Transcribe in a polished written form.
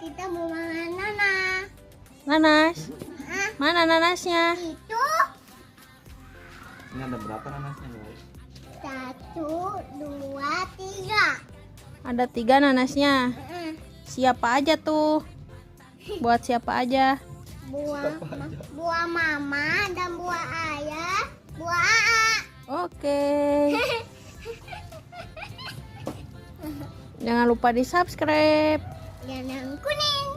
kita mau makan nanas. Nanas? Hah? Mana nanasnya? Itu Ini ada berapa nanasnya guys? 1, 2, 3. Ada 3 nanasnya. Siapa aja tuh? Buat siapa aja? Buah mama dan buah ayah, buah aa. Oke. Jangan lupa di subscribe. Dan yang kuning.